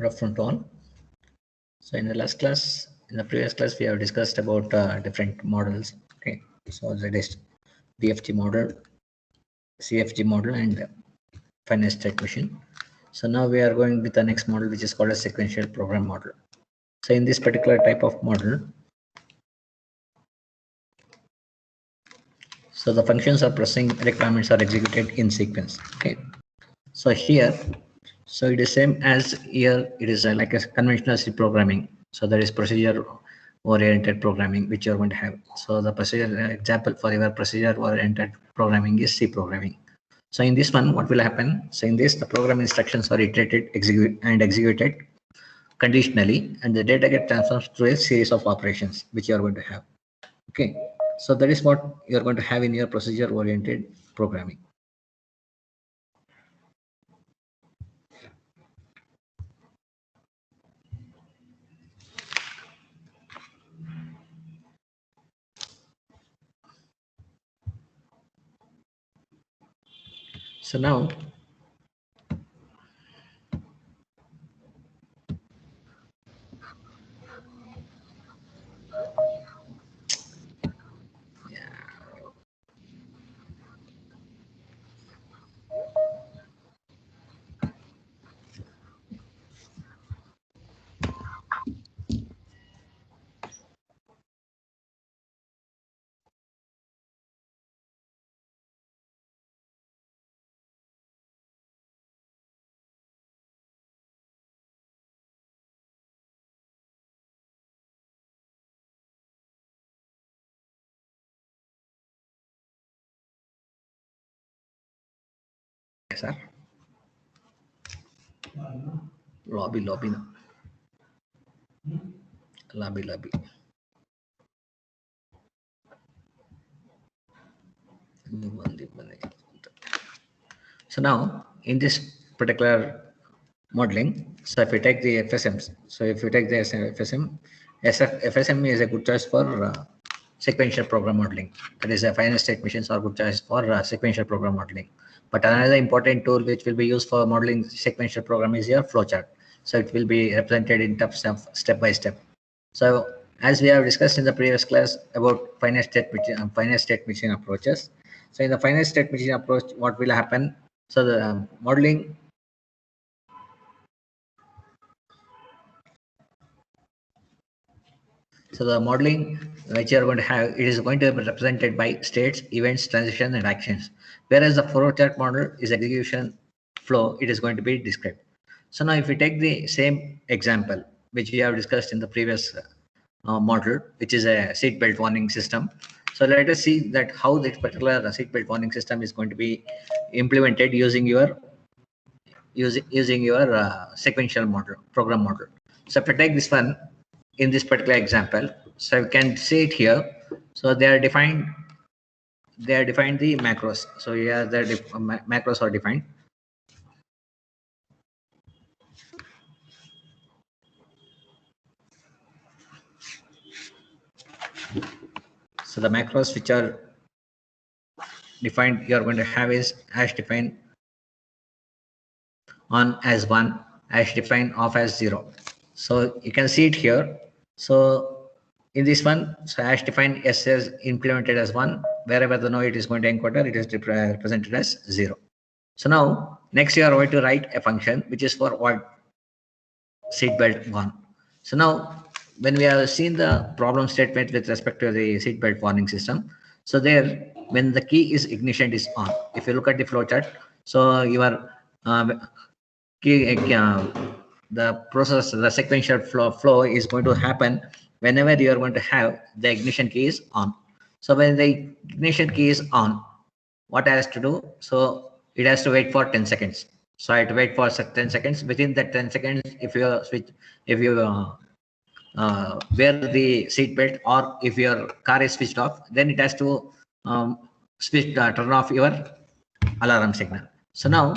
Good afternoon to all. So in the previous class, we have discussed about different models. Okay, so that is BFG model, CFG model, and finite state machine. So now we are going with the next model, which is called a sequential program model. So in this particular type of model, so the functions or processing requirements are executed in sequence. Okay, so here, so it is same as here. It is like a conventional C programming. So there is procedure oriented programming which you are going to have. So the procedure example for your procedure oriented programming is C programming. So in this one, what will happen? So in this, the program instructions are iterated, executed conditionally, and the data get transformed through a series of operations which you are going to have. Okay, so that is what you are going to have in your procedure oriented programming. So now, sir, lobby. So now in this particular modeling, so if you take the FSMs, so if you take the FSM, FSM is a good choice for sequential program modeling. That is, a finite state machines are good choice for sequential program modeling. But another important tool which will be used for modeling sequential program is your flowchart. So it will be represented in terms of step by step. So as we have discussed in the previous class about finite state machine approaches. So in the finite state machine approach, what will happen? So the modeling. So the modeling which you are going to have, it is going to be represented by states, events, transitions, and actions. Whereas the flowchart model is execution flow, it is going to be described. So now if we take the same example, which we have discussed in the previous model, which is a seatbelt warning system. So let us see that how this particular seatbelt warning system is going to be implemented using your sequential model, program model. So if I take this one in this particular example, so you can see it here. So they are defined the macros. So here the macros are defined. So the macros which are defined, you are going to have is hash define on as 1, hash define off as 0. So you can see it here. So in this one, so hash define S is implemented as 1. Wherever the node it is going to encoder, it is represented as 0. So now next you are going to write a function which is for what? Seatbelt 1. So now when we have seen the problem statement with respect to the seatbelt warning system, so there when the key is ignition is on, if you look at the flowchart, so your key, the process, the sequential flow is going to happen whenever you are going to have the ignition key is on. So when the ignition key is on, what it has to do? So it has to wait for 10 seconds. So I have to wait for 10 seconds. Within that 10 seconds, if you wear the seat belt or if your car is switched off, then it has to turn off your alarm signal. So now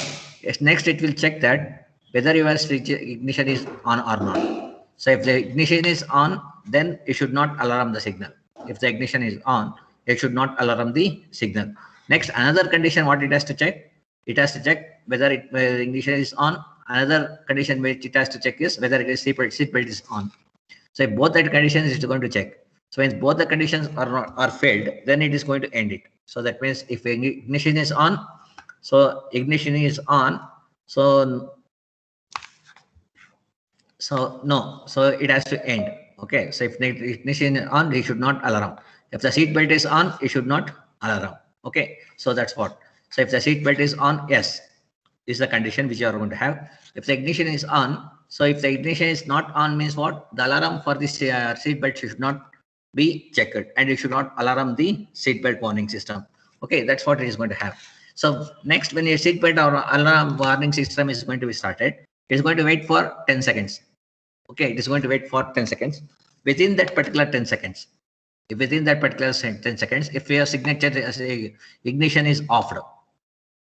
next it will check that whether your ignition is on or not. So if the ignition is on, then it should not alarm the signal. If the ignition is on, it should not alarm the signal. Next, another condition what it has to check, it has to check whether the ignition is on another condition which it has to check is whether it is seatbelt is on. So if both the conditions it is going to check. So when both the conditions are failed, then it is going to end it. So that means if ignition is on, so ignition is on, so no, so it has to end. Okay, so if the ignition is on, it should not alarm. If the seat belt is on, it should not alarm. Okay, so that's what. So if the seat belt is on, yes, is the condition which you are going to have. If the ignition is on, so if the ignition is not on means what? The alarm for this seat belt should not be checked, and it should not alarm the seat belt warning system. Okay, that's what it is going to have. So next, when your seat belt or alarm warning system is going to be started, it is going to wait for 10 seconds. Okay, it is going to wait for 10 seconds. Within that particular 10 seconds, within that particular 10 seconds, if your signature ignition is offed,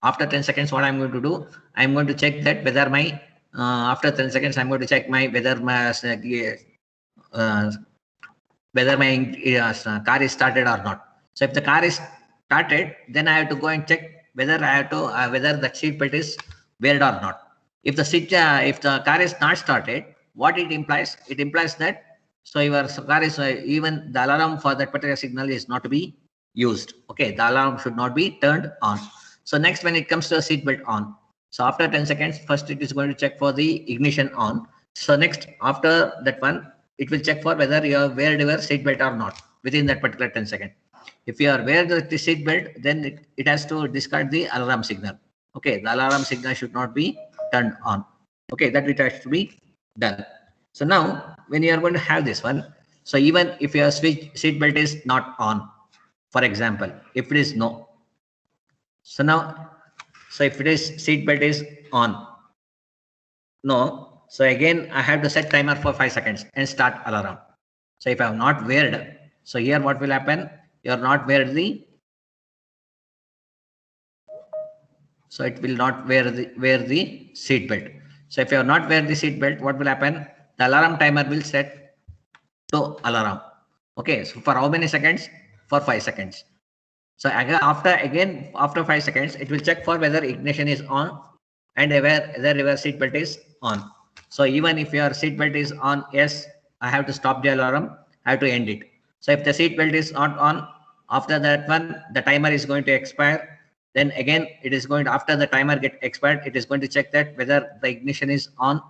after 10 seconds, what I'm going to do, I'm going to check that whether my after 10 seconds, I'm going to check my whether my car is started or not. So if the car is started, then I have to go and check whether I have to whether the seat belt is weared or not. If the car is not started, what it implies? It implies that so your car is even the alarm for that particular signal is not to be used. Okay, the alarm should not be turned on. So next, when it comes to a seat belt on, so after 10 seconds, first it is going to check for the ignition on. So next, after that one, it will check for whether you have weared your seat belt or not within that particular 10 seconds. If you are wearing the seat belt, then it has to discard the alarm signal. Okay, the alarm signal should not be turned on. Okay, that it has to be done. So now, when you are going to have this one, so even if your seat belt is not on, for example, if it is no, so now, so if it is seat belt is on, no, so again I have to set timer for 5 seconds and start alarm. So if I have not weared, so here what will happen? You are not weared the, so it will not wear the seat belt. So if you are not wear the seat belt, what will happen? The alarm timer will set to alarm. Okay, so for how many seconds? For 5 seconds. So after 5 seconds, it will check for whether ignition is on and whether your seat belt is on. So even if your seat belt is on, yes, I have to stop the alarm. I have to end it. So if the seat belt is not on, after that one, the timer is going to expire. Then again, it is going to, after the timer get expired, it is going to check that whether the ignition is on.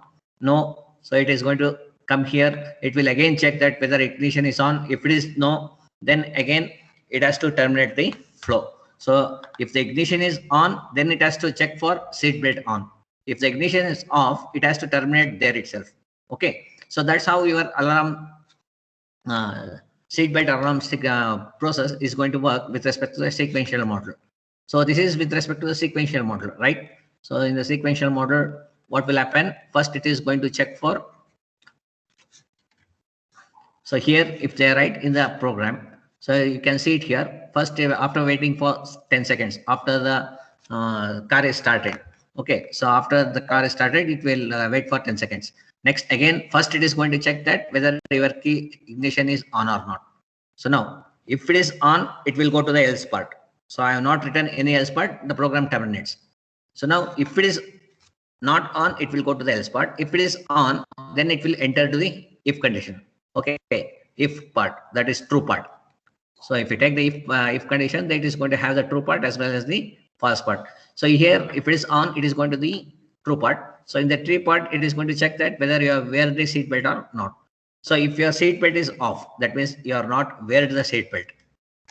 No. So it is going to come here. It will again check that whether ignition is on. If it is no, then again, it has to terminate the flow. So if the ignition is on, then it has to check for seat belt on. If the ignition is off, it has to terminate there itself. Okay. So that's how your alarm seat belt alarm process is going to work with respect to the sequential model. So this is with respect to the sequential model, right? So in the sequential model, what will happen? First, it is going to check for. So here, if they write in the program, so you can see it here. First, after waiting for 10 seconds, after the car is started. Okay, so after the car is started, it will wait for 10 seconds. Next, again, first it is going to check that whether your key ignition is on or not. So now, if it is on, it will go to the else part. So I have not written any else part, the program terminates. So now, if it is not on, it will go to the else part. If it is on, then it will enter to the if condition. Okay, if part, that is true part. So if you take the if condition, that is going to have the true part as well as the false part. So here, if it is on, it is going to the true part. So in the true part, it is going to check that whether you have wear the seat belt or not. So if your seat belt is off, that means you are not wear the seat belt.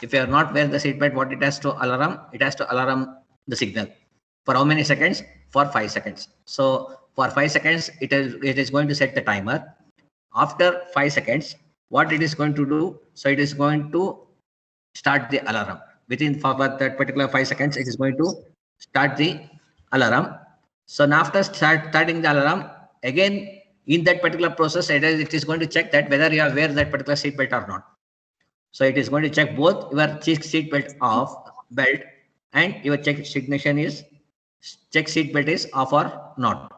If you are not wear the seat belt, what it has to alarm? It has to alarm the signal. For how many seconds? For 5 seconds. So for 5 seconds, it is going to set the timer. After 5 seconds, what it is going to do? So it is going to start the alarm. Within that particular 5 seconds, it is going to start the alarm. So now after starting the alarm, again in that particular process, it is going to check that whether you have wear that particular seat belt or not. So it is going to check both your seat belt and your check ignition is check seat belt is off or not.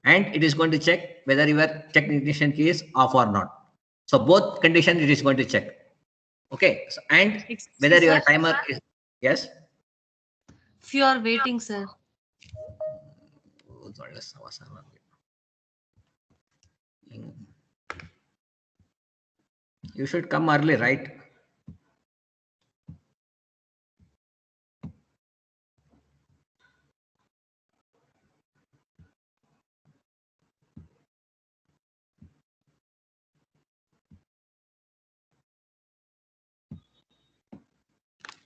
And it is going to check whether your check ignition key is off or not. So both conditions it is going to check. Okay. So, and whether your timer is, yes. If you are waiting, sir. You should come early, right?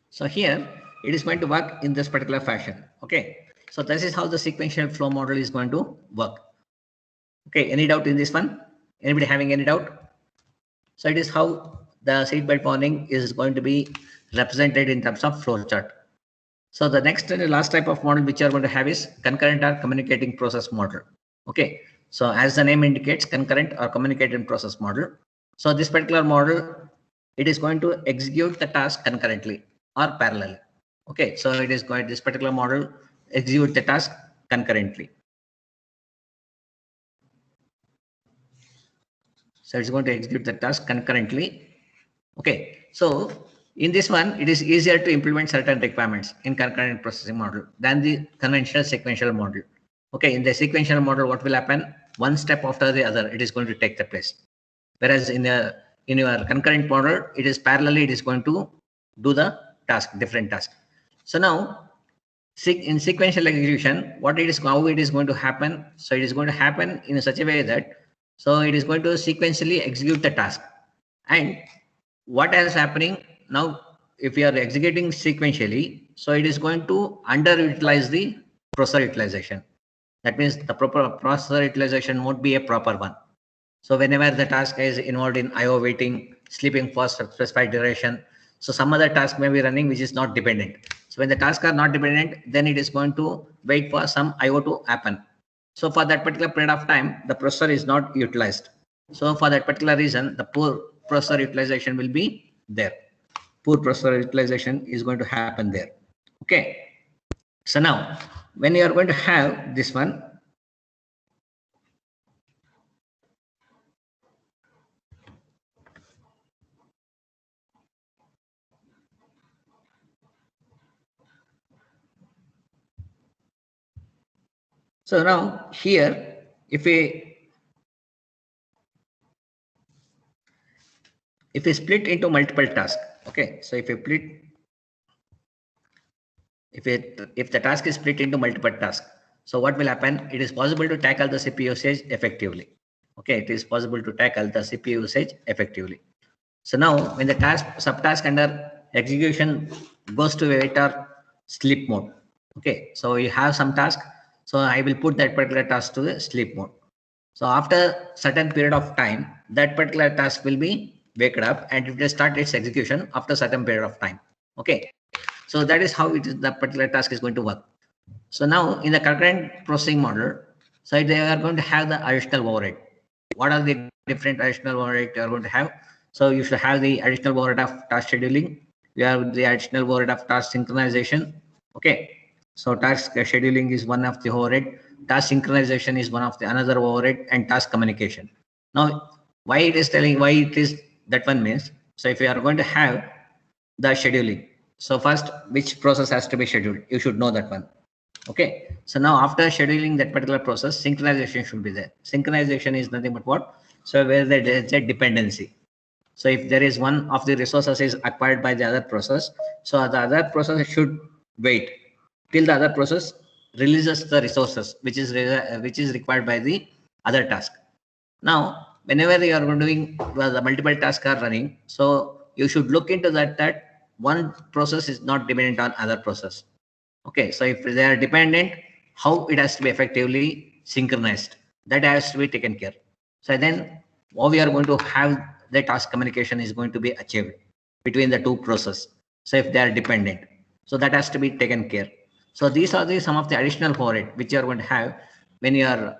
So here it is going to work in this particular fashion. Okay. So this is how the sequential flow model is going to work. Okay. Any doubt in this one? Anybody having any doubt? So it is how the seatbelt warning is going to be represented in terms of flow chart. So the next and the last type of model which you are going to have is concurrent or communicating process model. Okay. So as the name indicates, concurrent or communicating process model. So this particular model, it is going to execute the task concurrently or parallel. Okay. So it is going, this particular model execute the task concurrently. So it's going to execute the task concurrently. Okay. So in this one, it is easier to implement certain requirements in concurrent processing model than the conventional sequential model. Okay. In the sequential model, what will happen? One step after the other, it is going to take the place. Whereas in your concurrent model, it is parallelly, it is going to do the task, different task. So now in sequential execution, how it is going to happen? So it is going to happen in such a way that, so it is going to sequentially execute the task. And what is happening now, if you are executing sequentially, so it is going to underutilize the processor utilization. That means the proper processor utilization won't be a proper one. So whenever the task is involved in IO waiting, sleeping for specified duration, so some other task may be running which is not dependent. So when the tasks are not dependent, then it is going to wait for some IO to happen. So for that particular period of time, the processor is not utilized. So for that particular reason, the poor processor utilization will be there. Poor processor utilization is going to happen there. Okay. So now, when you are going to have this one, so now here, if we split into multiple tasks, okay. So if the task is split into multiple tasks, so what will happen? It is possible to tackle the CPU usage effectively. Okay, it is possible to tackle the CPU usage effectively. So now when the subtask under execution goes to wait or sleep mode. Okay, so you have some task. So I will put that particular task to the sleep mode. So after certain period of time, that particular task will be waked up and it will start its execution after certain period of time. Okay. So that is how the particular task is going to work. So now in the concurrent processing model, so they are going to have the additional override. What are the different additional override you are going to have? So you should have the additional override of task scheduling. You have the additional override of task synchronization. Okay. So task scheduling is one of the override. Task synchronization is one of the another override, and task communication. Now, why it is that one means, so if you are going to have the scheduling, so first, which process has to be scheduled? You should know that one. Okay. So now after scheduling that particular process, synchronization should be there. Synchronization is nothing but what? So where there is a dependency. So if there is one of the resources is acquired by the other process, so the other process should wait till the other process releases the resources which is required by the other task. Now, whenever you are doing the multiple tasks are running, so you should look into that one process is not dependent on other process. Okay, so if they are dependent, how it has to be effectively synchronized, that has to be taken care. So then how we are going to have the task communication is going to be achieved between the two processes. So if they are dependent, so that has to be taken care. So these are some of the additional override which you are going to have when you are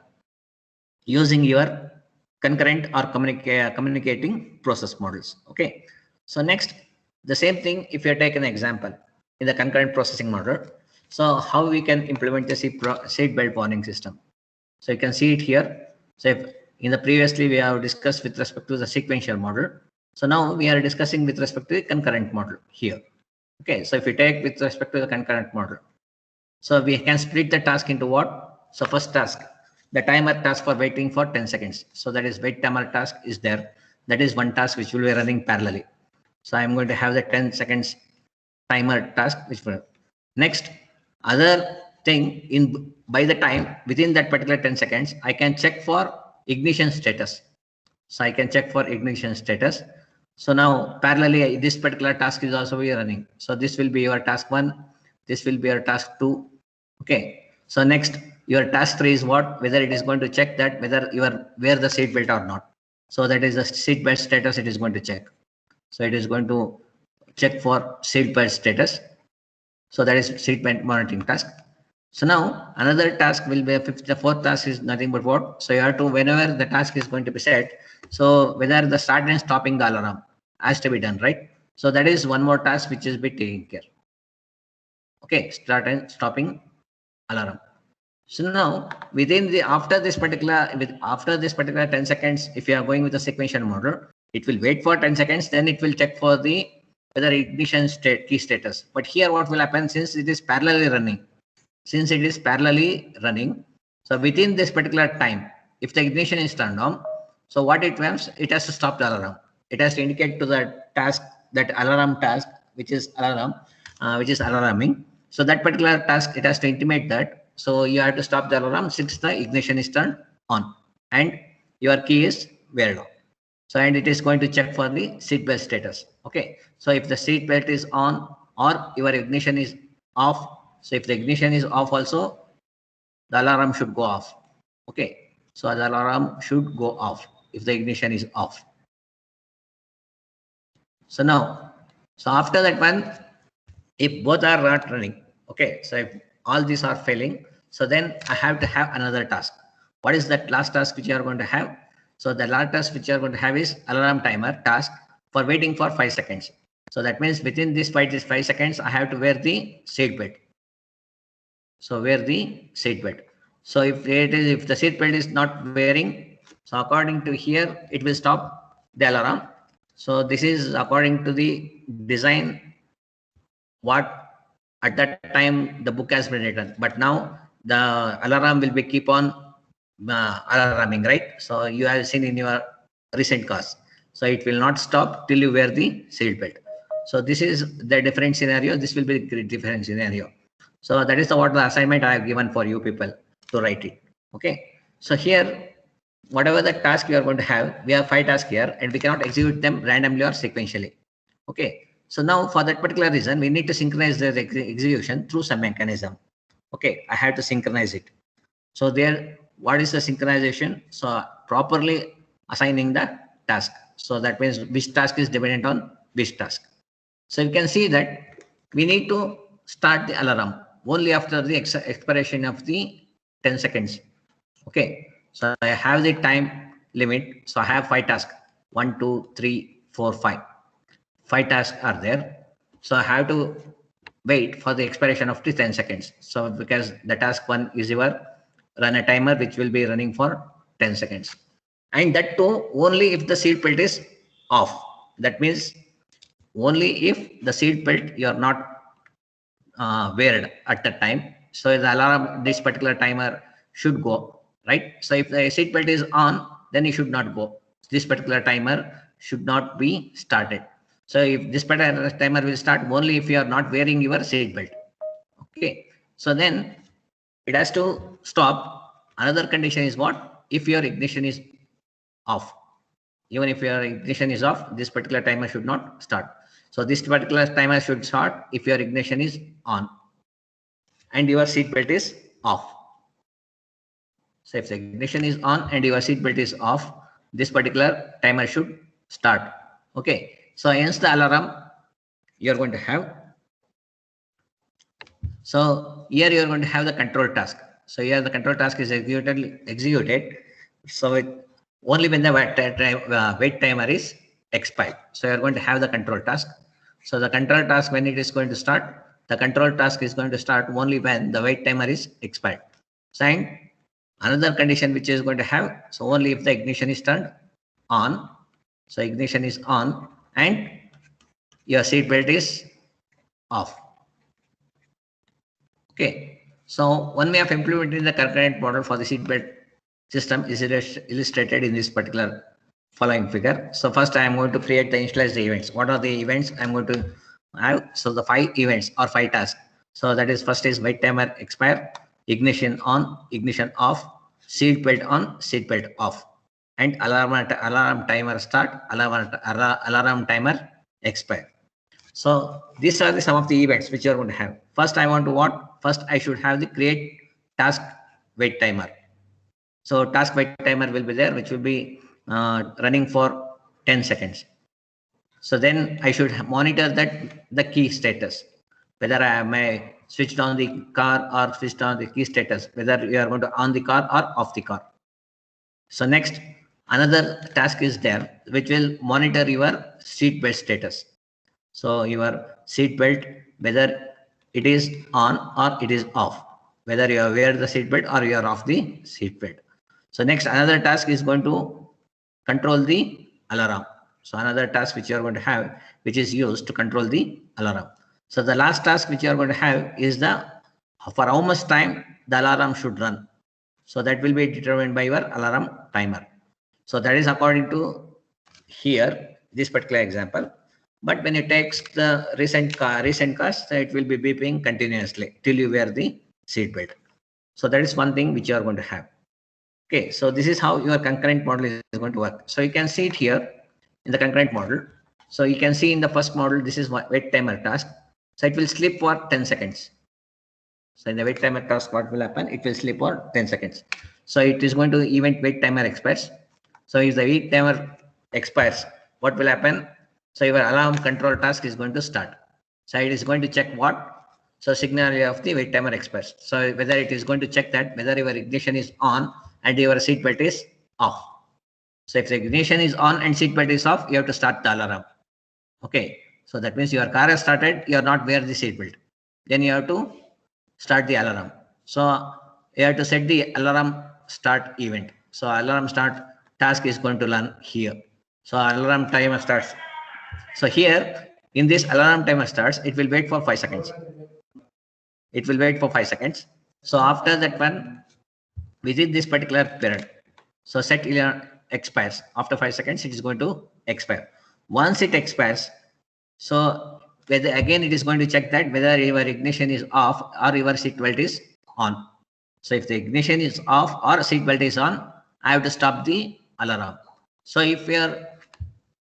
using your concurrent or communicating process models. Okay. So next, the same thing if you take an example in the concurrent processing model. So how we can implement the seatbelt warning system. So you can see it here. So if in the previously we have discussed with respect to the sequential model. So now we are discussing with respect to the concurrent model here. Okay. So if we take with respect to the concurrent model, so we can split the task into what? So first task. the timer task for waiting for 10 seconds. So that is wait timer task is there. That is one task which will be running parallelly. So I'm going to have the 10 seconds timer task which will next other thing in by the time within that particular 10 seconds, I can check for ignition status. So I can check for ignition status. So now parallelly this particular task is also be running. So this will be your task 1, this will be your task 2. Okay. So next your task 3 is what? Whether it is going to check that whether you are wear the seat belt or not. So that is the seat belt status it is going to check. So it is going to check for seat belt status. So that is seat belt monitoring task. So now another task will be the fourth task is nothing but what? So you have to whenever the task is going to be set. So whether the start and stopping the alarm has to be done, right? So that is one more task which is be taken care. Okay, start and stopping alarm. So now within the after this particular 10 seconds, if you are going with the sequential model, it will wait for 10 seconds, then it will check for the whether ignition state key status. But here what will happen since it is parallelly running? Since it is parallelly running, so within this particular time, if the ignition is turned on, so what it wants, it has to stop the alarm. It has to indicate to the task that alarm task, which is alarming. So that particular task, it has to intimate that. So you have to stop the alarm since the ignition is turned on and your key is wear down. So and it is going to check for the seat belt status. Okay. So if the seat belt is on or your ignition is off. So if the ignition is off also, the alarm should go off. Okay. So the alarm should go off if the ignition is off. So now, so after that one, if both are not running, okay. So if all these are failing, so then I have to have another task. What is that last task which you are going to have? So the last task which you are going to have is alarm timer task for waiting for 5 seconds. So that means within this 5 seconds, I have to wear the seat belt. So wear the seat belt. So if the seat belt is not wearing, so according to here, it will stop the alarm. So this is according to the design what at that time the book has been written. But now the alarm will be keep on alarming, right? So you have seen in your recent cars. So it will not stop till you wear the seat belt. So this is the different scenario. This will be the different scenario. So that is what the assignment I have given for you people to write it. Okay. So here, whatever the task you are going to have, we have 5 tasks here and we cannot execute them randomly or sequentially. Okay. So now for that particular reason, we need to synchronize the execution through some mechanism. Okay. I have to synchronize it. So there, what is the synchronization? So properly assigning the task. So that means which task is dependent on which task. So you can see that we need to start the alarm only after the expiration of the 10 seconds. Okay. So I have the time limit. So I have 5 tasks. 1, 2, 3, 4, 5. 5 tasks are there. So I have to wait for the expiration of the 10 seconds. So because the task 1 is your run a timer which will be running for 10 seconds. And that too only if the seat belt is off. That means only if the seat belt you are not weared at that time. So the alarm, this particular timer should go, right? So if the seat belt is on, then it should not go. This particular timer should not be started. So if this particular timer will start only if you are not wearing your seat belt. Okay. So then it has to stop. Another condition is what? If your ignition is off. Even if your ignition is off, this particular timer should not start. So this particular timer should start if your ignition is on and your seat belt is off. So if the ignition is on and your seat belt is off, this particular timer should start. Okay. So hence the alarm you are going to have. So here you are going to have the control task. So here the control task is executed. So only when the wait timer is expired. So you are going to have the control task. So the control task, when it is going to start, the control task is going to start only when the wait timer is expired. So and another condition which is going to have, so only if the ignition is turned on. So ignition is on and your seat belt is off. Okay. So one way of implementing the concurrent model for the seat belt system is illustrated in this particular following figure. So first I am going to create the initialized events. What are the events I'm going to have? So the 5 events or 5 tasks. So that is, first is wait timer expire, ignition on, ignition off, seat belt on, seat belt off, and alarm timer start, alarm timer expire. So these are the some of the events which you are going to have. First I want to what? First I should have the create task wait timer. So task wait timer will be there, which will be running for 10 seconds. So then I should monitor that the key status, whether I may switched on the car or switched on the key status, whether you are going to on the car or off the car. So next, another task is there, which will monitor your seat belt status. So your seat belt, whether it is on or it is off, whether you are wear the seat belt or you are off the seat belt. So next, another task is going to control the alarm. So another task which you are going to have, which is used to control the alarm. So the last task which you are going to have is the for how much time the alarm should run. So that will be determined by your alarm timer. So that is according to here, this particular example. But when it takes the recent cars, it will be beeping continuously till you wear the seat belt. So that is one thing which you are going to have. Okay, so this is how your concurrent model is going to work. So you can see it here in the concurrent model. So you can see in the first model, this is wait timer task. So it will sleep for 10 seconds. So in the wait timer task, what will happen? It will sleep for 10 seconds. So it is going to event wait timer expires. So if the wait timer expires, what will happen? So your alarm control task is going to start. So it is going to check what? So signal of the wait timer expires. So whether it is going to check that whether your ignition is on and your seat belt is off. So if the ignition is on and seat belt is off, you have to start the alarm. Okay. So that means your car has started, you are not wear the seat belt. Then you have to start the alarm. So you have to set the alarm start event. So alarm start task is going to run here. So alarm timer starts. So here in this alarm timer starts, it will wait for 5 seconds. It will wait for 5 seconds. So after that one, within this particular period, so set expires. After 5 seconds, it is going to expire. Once it expires, so whether again it is going to check that whether your ignition is off or your seat belt is on. So if the ignition is off or seat belt is on, I have to stop the alarm. So if your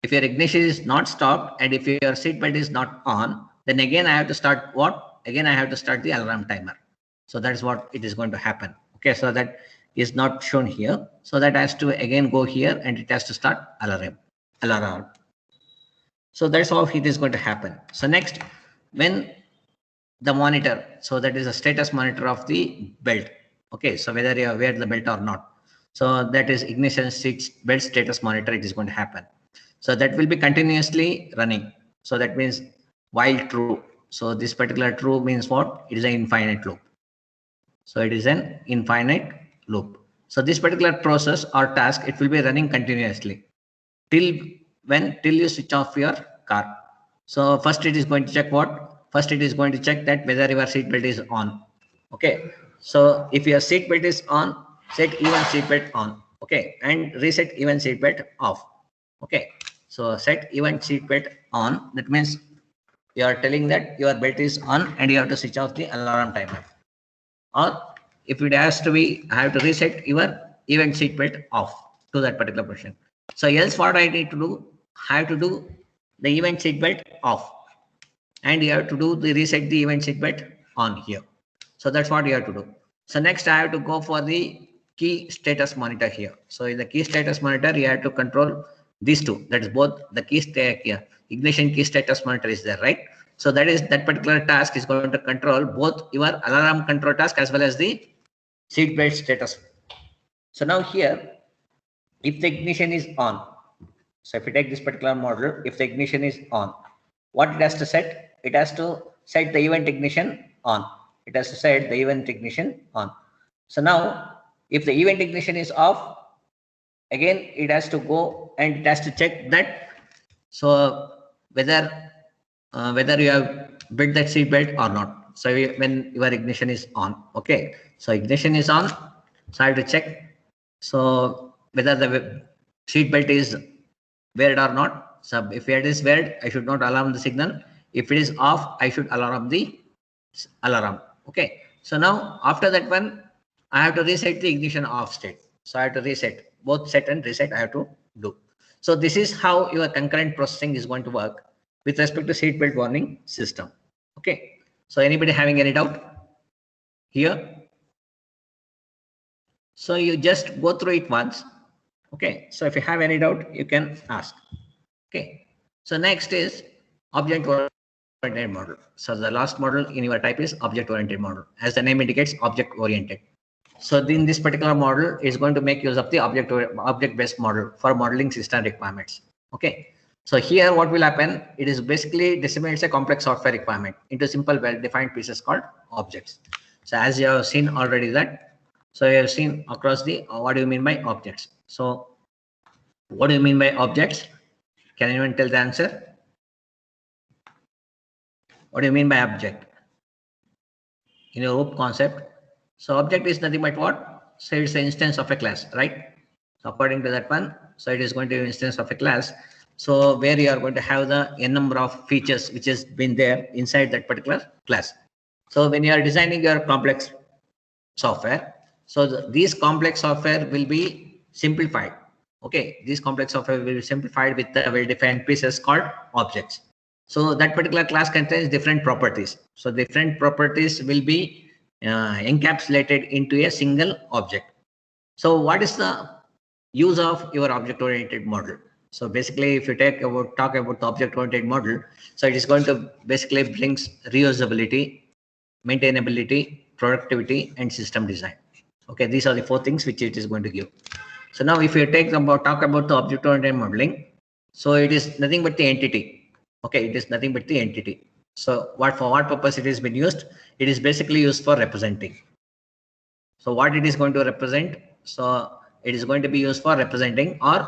ignition is not stopped and if your seat belt is not on, then again I have to start what? Again I have to start the alarm timer. So that's what it is going to happen. Okay, so that is not shown here. So that has to again go here and it has to start alarm. So that's how it is going to happen. So next, when the monitor, so that is a status monitor of the belt. Okay, so whether you wear the belt or not. So that is ignition belt status monitor, it is going to happen. So that will be continuously running. So that means while true. So this particular true means what? It is an infinite loop. So it is an infinite loop. So this particular process or task, it will be running continuously till you switch off your car. So first it is going to check what? First it is going to check that whether your seat belt is on. Okay. So if your seat belt is on, set even seat belt on. Okay. And reset even seat belt off. Okay. So set even seat belt on. That means you are telling that your belt is on and you have to switch off the alarm timer. Or if it has to be, I have to reset your event seat belt off to that particular position. So else what I need to do, I have to do the event seat belt off and you have to do the reset the event seat belt on here. So that's what you have to do. So next I have to go for the key status monitor here. So in the key status monitor, you have to control these two. That is both the ignition key status monitor is there, right? So that particular task is going to control both your alarm control task as well as the seat belt status. So now here, if the ignition is on, so if you take this particular model, if the ignition is on, what it has to set? It has to set the event ignition on. It has to set the event ignition on. So now, if the event ignition is off, again it has to go and it has to check that. So whether you have built that seat belt or not. So when your ignition is on, okay. So ignition is on. So I have to check So whether the seat belt is weared or not. So if it is weared, I should not alarm the signal. If it is off, I should alarm the alarm. Okay. So now after that one, I have to reset the ignition off state. So I have to reset, both set and reset I have to do. So this is how your concurrent processing is going to work with respect to seatbelt warning system. Okay. So anybody having any doubt here? So you just go through it once. Okay. So if you have any doubt, you can ask. Okay. So next is object-oriented model. So the last model in your type is object-oriented model. As the name indicates, object-oriented. So in this particular model is going to make use of the object-based model for modeling system requirements. Okay. So here what will happen? It is basically disseminates a complex software requirement into simple well-defined pieces called objects. So as you have seen already that, so you have seen across the what do you mean by objects? So what do you mean by objects? Can anyone tell the answer? What do you mean by object? In your OOP concept. So object is nothing but what? So it's an instance of a class, right? So according to that one, so it is going to be an instance of a class. So where you are going to have the n number of features which has been there inside that particular class. So when you are designing your complex software, so these complex software will be simplified. Okay, this complex software will be simplified with the well-defined pieces called objects. So that particular class contains different properties. So different properties will be encapsulated into a single object. So what is the use of your object-oriented model? So basically, if you talk about the object-oriented model, so it is going to basically brings reusability, maintainability, productivity, and system design. Okay, these are the four things which it is going to give. So now if you talk about the object-oriented modeling, so it is nothing but the entity. Okay, it is nothing but the entity. So for what purpose it has been used? It is basically used for representing. So what it is going to represent? So it is going to be used for representing or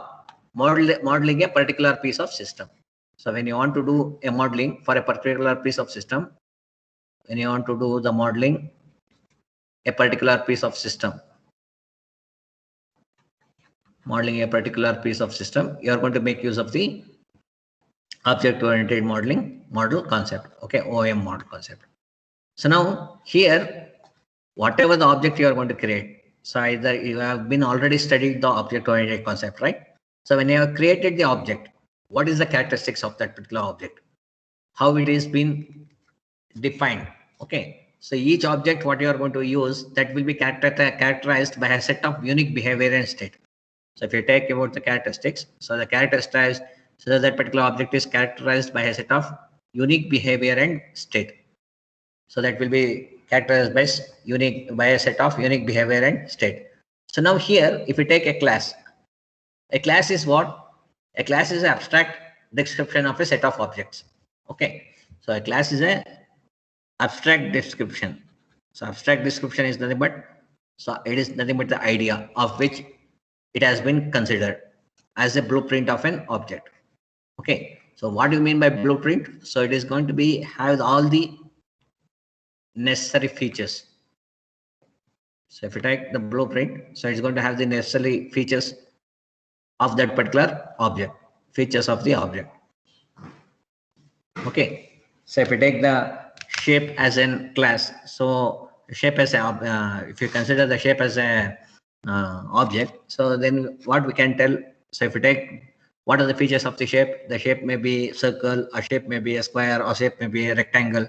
modeling a particular piece of system. So when you want to do a modeling for a particular piece of system, when you want to do the modeling a particular piece of system, you are going to make use of the object-oriented model concept. Okay, OM model concept. So now here, whatever the object you are going to create, so either you have been already studied the object-oriented concept, right? So when you have created the object, what is the characteristics of that particular object? How it is been defined? Okay. So each object what you are going to use, that will be characterized by a set of unique behavior and state. So if you take about the characteristics, so the characterized, so that particular object is characterized by a set of unique behavior and state. So that will be characterized by a set of unique behavior and state. So now here, if you take a class is what? A class is an abstract description of a set of objects. Okay. So a class is a abstract description. So abstract description is nothing but, so it is nothing but the idea of which it has been considered as a blueprint of an object. Okay. So what do you mean by blueprint? So it is going to be have all the necessary features. So if you take the blueprint, so it's going to have the necessary features of that particular object, features of the object. Okay. So if you take the shape as a class, so shape as a, if you consider the shape as a object, so then what we can tell, so if you take what are the features of the shape may be circle, a shape may be a square, or shape may be a rectangle.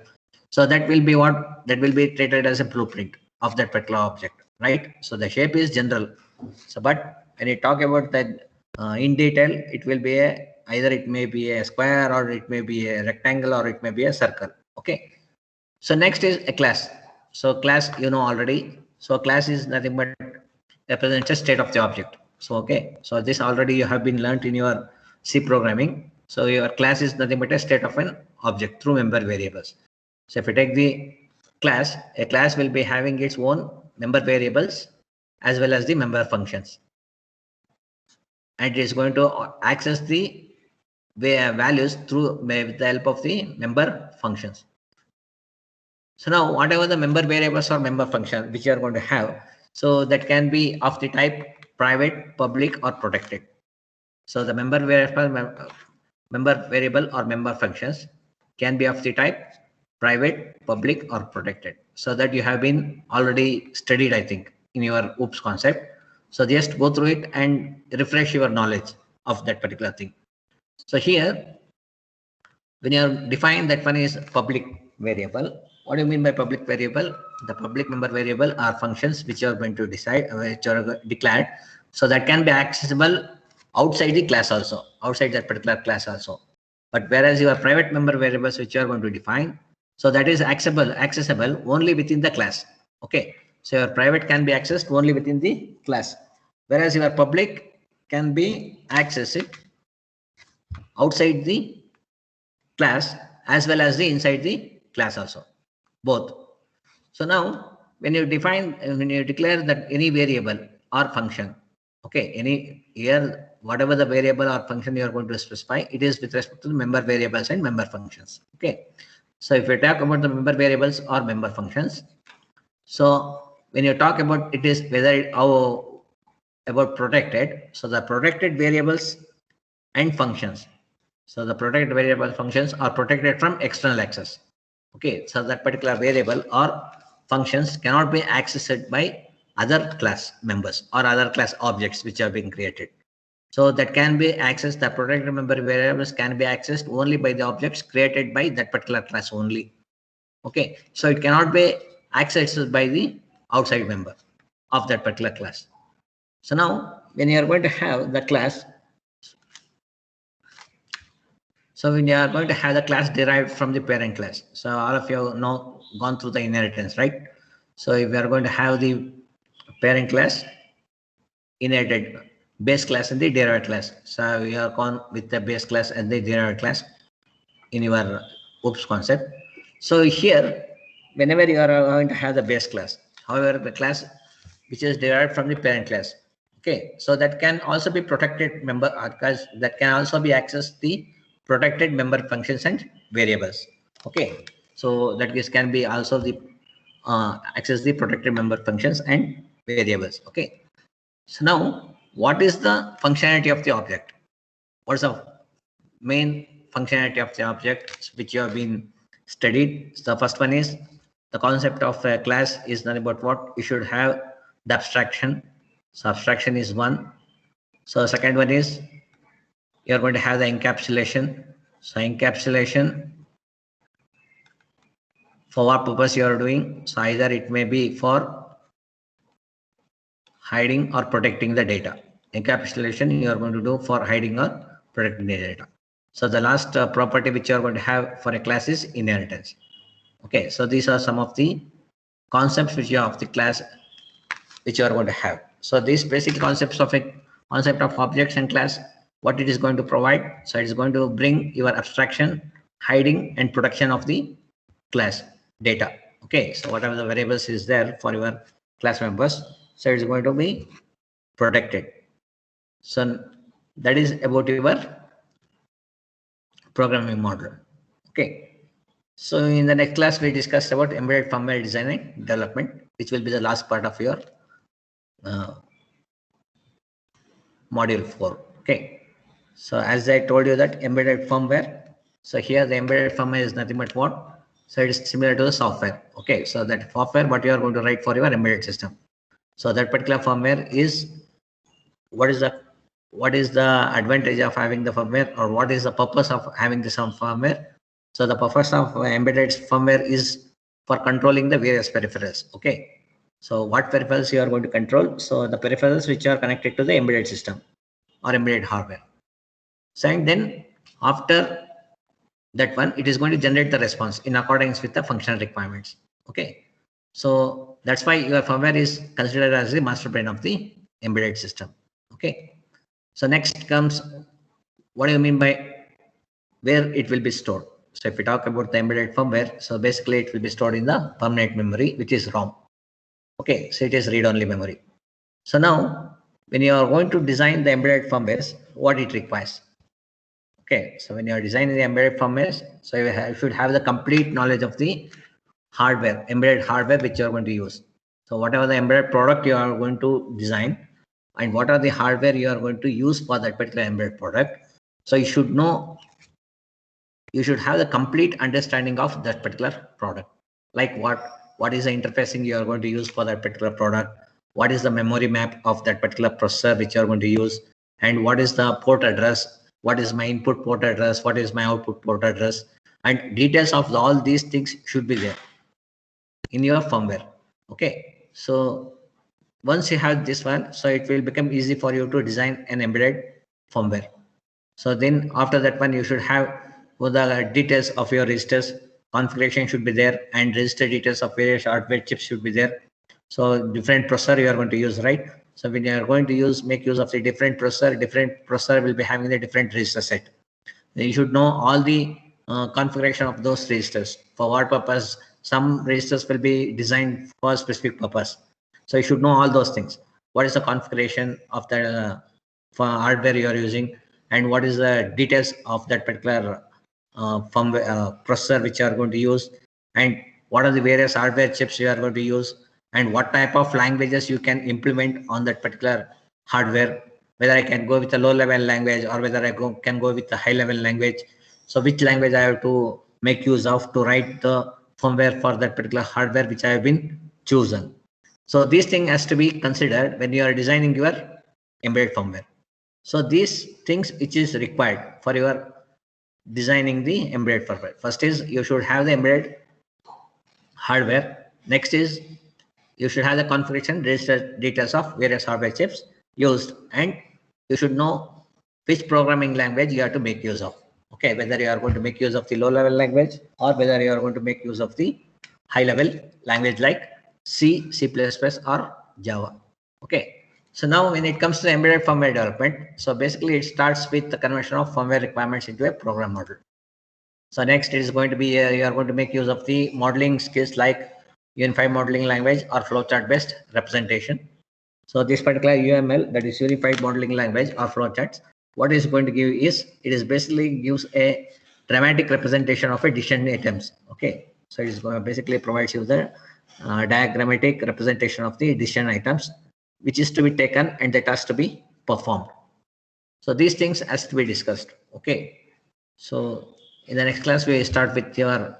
So that will be what? That will be treated as a blueprint of that particular object, right? So the shape is general. So but when you talk about that in detail, it will be either it may be a square, or it may be a rectangle, or it may be a circle. Okay. So next is a class. So class, you know already. So class is nothing but represents a state of the object. So okay. So this already you have been learnt in your C programming. So your class is nothing but a state of an object through member variables. So if you take the class, a class will be having its own member variables as well as the member functions. And it is going to access the values through with the help of the member functions. So now whatever the member variables or member function which you are going to have, so that can be of the type private, public, or protected. So the member variable or member functions can be of the type private, public, or protected. So that you have been already studied, I think, in your OOPS concept. So just go through it and refresh your knowledge of that particular thing. So here, when you define that one is public variable, what do you mean by public variable? The public member variable are functions which you are going to decide, which are declared, so that can be accessible outside the class also, outside that particular class also. But whereas your private member variables which you are going to define, so that is accessible only within the class. Okay, so your private can be accessed only within the class, whereas your public can be accessed outside the class as well as the inside the class also, both. So now when you declare that any variable or function, okay, any here whatever the variable or function you are going to specify, it is with respect to the member variables and member functions. Okay, so if you talk about the member variables or member functions, so when you talk about it is whether about protected, so the protected variables and functions, so the protected variable functions are protected from external access. Okay, so that particular variable or functions cannot be accessed by other class members or other class objects which have been created. So that can be accessed, the protected member variables can be accessed only by the objects created by that particular class only. Okay, so it cannot be accessed by the outside member of that particular class. So now when you are going to have the class, so when you are going to have the class derived from the parent class, so all of you know gone through the inheritance, right? So if we are going to have the parent class, inherited base class and the derived class, so we are gone with the base class and the derived class in your OOPS concept. So here, whenever you are going to have the base class, however, the class which is derived from the parent class, okay, so that can also be protected member, because that can also be accessed the protected member functions and variables. Okay, so that is can be also the access the protected member functions and variables. Okay, so now what is the functionality of the object? What's the main functionality of the object which you have been studied? So the first one is the concept of a class is not about what you should have the abstraction. So abstraction is one. So second one is you are going to have the encapsulation. So encapsulation, for what purpose you are doing? So either it may be for hiding or protecting the data. Encapsulation you are going to do for hiding or protecting the data. So the last property which you are going to have for a class is inheritance. Okay, so these are some of the concepts which you have of the class which you are going to have. So these basic concepts of a concept of objects and class, what it is going to provide. So it is going to bring your abstraction, hiding, and protection of the class data. Okay, so whatever the variables is there for your class members, so it's going to be protected. So that is about your programming model. Okay, so in the next class we discussed about embedded firmware design and development, which will be the last part of your module 4. Okay, so as I told you that embedded firmware, so here the embedded firmware is nothing but what? So it is similar to the software. Okay, so that software what you are going to write for your embedded system. So that particular firmware is what is the advantage of having the firmware, or what is the purpose of having the some firmware? So the purpose of embedded firmware is for controlling the various peripherals. Okay, so what peripherals you are going to control? So the peripherals which are connected to the embedded system or embedded hardware. So and then after that one, it is going to generate the response in accordance with the functional requirements. Okay, so that's why your firmware is considered as the master brain of the embedded system. Okay, so next comes what do you mean by where it will be stored? So if we talk about the embedded firmware, so basically it will be stored in the permanent memory, which is ROM. Okay, so it is read-only memory. So now when you are going to design the embedded firmwares, what it requires? Okay, so when you are designing the embedded firmware, so you should have the complete knowledge of the hardware, embedded hardware which you are going to use. So whatever the embedded product you are going to design, and what are the hardware you are going to use for that particular embedded product. So you should know, you should have the complete understanding of that particular product, like what is the interfacing you are going to use for that particular product, what is the memory map of that particular processor which you are going to use, and what is the port address, what is my input port address, what is my output port address, and details of all these things should be there in your firmware. Okay, so once you have this one, so it will become easy for you to design an embedded firmware. So then after that one, you should have all the details of your registers, configuration should be there, and register details of various hardware chips should be there. So different processor you are going to use, right? So when you are going to make use of the different processor will be having the different register set. You should know all the configuration of those registers. For what purpose? Some registers will be designed for a specific purpose. So you should know all those things. What is the configuration of the for hardware you are using, and what is the details of that particular firmware processor which you are going to use, and what are the various hardware chips you are going to use, and what type of languages you can implement on that particular hardware, whether I can go with a low level language or whether I can go with a high level language. So which language I have to make use of to write the firmware for that particular hardware which I have been chosen. So these things has to be considered when you are designing your embedded firmware. So these things which is required for your designing the embedded firmware. First is you should have the embedded hardware. Next is you should have the configuration register details of various hardware chips used, and you should know which programming language you have to make use of. Okay, whether you are going to make use of the low level language or whether you are going to make use of the high level language like C, C++, or Java. Okay, so now when it comes to embedded firmware development, so basically it starts with the conversion of firmware requirements into a program model. So next it is going to be you are going to make use of the modeling skills like unified modeling language or flowchart based representation. So this particular UML, that is unified modeling language or flowcharts, what is going to give is, it is basically gives a dramatic representation of a decision items. Okay, so it is going to basically provides you the diagrammatic representation of the decision items which is to be taken and that has to be performed. So these things has to be discussed. Okay, so in the next class we start with your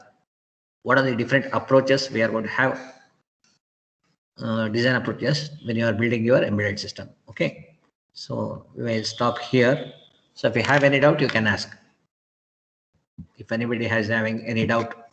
what are the different approaches we are going to have design approaches when you are building your embedded system. Okay, so we will stop here. So if you have any doubt, you can ask. If anybody has having any doubt